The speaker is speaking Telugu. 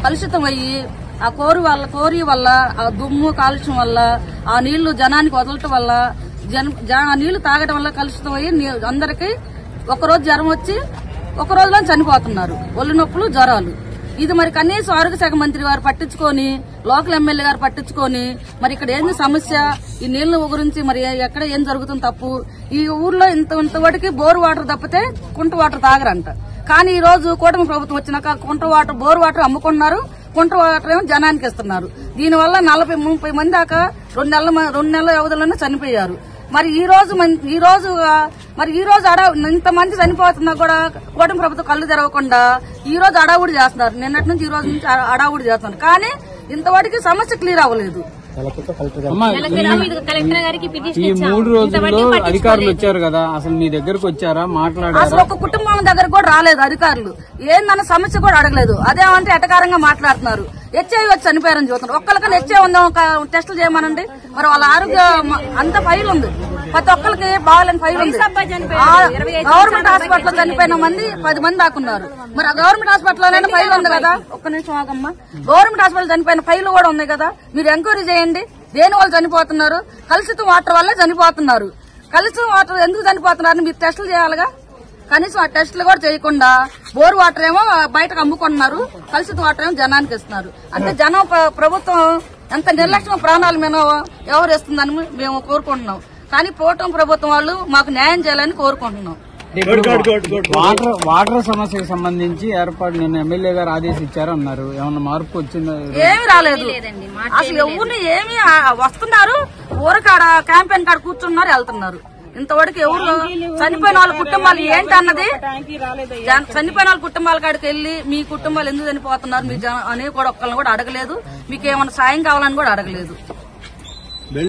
కలుషితం అయ్యి ఆ కోరి వల్ల ఆ దుమ్ము కాలుష్యం వల్ల ఆ నీళ్లు జనానికి వదలటం వల్ల ఆ నీళ్లు తాగడం వల్ల కలుషితం అయ్యి అందరికి ఒకరోజు జ్వరం వచ్చి ఒక రోజులో చనిపోతున్నారు. ఒళ్ళు నొప్పులు, జ్వరాలు. ఇది మరి కనీసం ఆరోగ్య శాఖ మంత్రి గారు పట్టించుకొని, లోకల్ ఎమ్మెల్యే గారు పట్టించుకొని, మరి ఇక్కడ ఏంది సమస్య, ఈ నీళ్ల గురించి మరి ఎక్కడ ఏం జరుగుతుంది తప్పు. ఈ ఊర్లో ఇంతవరకు బోర్ వాటర్ తప్పితే కుంట వాటర్ తాగరంట. కానీ ఈ రోజు కూటమి ప్రభుత్వం వచ్చినాక కుంట వాటర్, బోర్ వాటర్ అమ్ముకున్నారు, కుంట వాటర్ ఏమో జనానికి ఇస్తున్నారు. దీనివల్ల 40-30 మంది దాకా 2 నెలల వ్యవధిలోనే చనిపోయారు. మరి ఈ రోజు ఇంతమంది చనిపోతున్నా కూడా కూటమి ప్రభుత్వం కళ్ళు తెరవకుండా ఈ రోజు అడావుడి చేస్తున్నారు. నిన్నటి నుంచి ఈ రోజు నుంచి అడావుడి చేస్తున్నారు. కానీ ఇంతవరకు సమస్య క్లియర్ అవ్వలేదు. ఈ 3 రోజుల్లో అధికారులు వచ్చారు కదా, అసలు మీ దగ్గరకు వచ్చారా, మాట్లాడారా? అసలు ఒక కుటుంబం దగ్గర కూడా రాలేదు అధికారులు. ఏందన్న సమస్య కూడా అడగలేదు. అదేమంటే ఎటకారంగా మాట్లాడుతున్నారు. హెచ్ఐవి వచ్చి చనిపోయారని చూస్తున్నారు. ఒక్కరికన్నా హెచ్ఐవి ఉందాం టెస్టులు చేయమనండి. మరి వాళ్ళ ఆరోగ్యం అంత ఫైల్ ఉంది, ప్రతి ఒక్కరికి బాగాలని ఫైల్ ఉంది. గవర్నమెంట్ హాస్పిటల్ చనిపోయిన మంది 10 మంది దాకున్నారు. మరి ఆ గవర్నమెంట్ హాస్పిటల్ ఫైల్ ఉంది కదా. ఒక్క నిమిషం ఆగమ్మా. గవర్నమెంట్ హాస్పిటల్ చనిపోయిన ఫైల్ కూడా ఉంది కదా. మీరు ఎంక్వైరీ చేయండి. దేని వాళ్ళు చనిపోతున్నారు? కలుషితం వాటర్ వల్లే చనిపోతున్నారు. కలుషితం వాటర్ ఎందుకు చనిపోతున్నారని మీరు టెస్టులు చేయాలిగా. కనీసం ఆ టెస్టులు కూడా చేయకుండా బోర్ వాటర్ ఏమో బయటకు అమ్ముకుంటున్నారు, కలుషిత వాటర్ ఏమో జనానికి ఇస్తున్నారు. అంటే జనం ప్రభుత్వం ఎంత నిర్లక్ష్యం ప్రాణాల మీద వ్యవహరిస్తుందని మేము కోరుకుంటున్నాం. కానీ కూటమి ప్రభుత్వం వాళ్ళు మాకు న్యాయం చేయాలని కోరుకుంటున్నాం. వాటర్ సమస్యకు సంబంధించి ఏర్పాటు నిన్న ఎమ్మెల్యే గారు ఆదేశించారు అన్నారు. ఏమన్నా మార్పు వచ్చిందా? ఏమీ రాలేదు. అసలు ఎవరిని ఏమి వస్తున్నారు, ఊరకాడ క్యాంపెయిన్ కాడ కూర్చున్నారు, వెళ్తున్నారు. ఇంతవరకు ఎవరు చనిపోయిన వాళ్ళ కుటుంబాలు ఏంటన్నది, చనిపోయిన వాళ్ళ కుటుంబాల కాడికి వెళ్లి మీ కుటుంబాలు ఎందుకు చనిపోతున్నారు మీ అని కూడా ఒక్కళ్ళని కూడా అడగలేదు. మీకు ఏమైనా సాయం కావాలని కూడా అడగలేదు.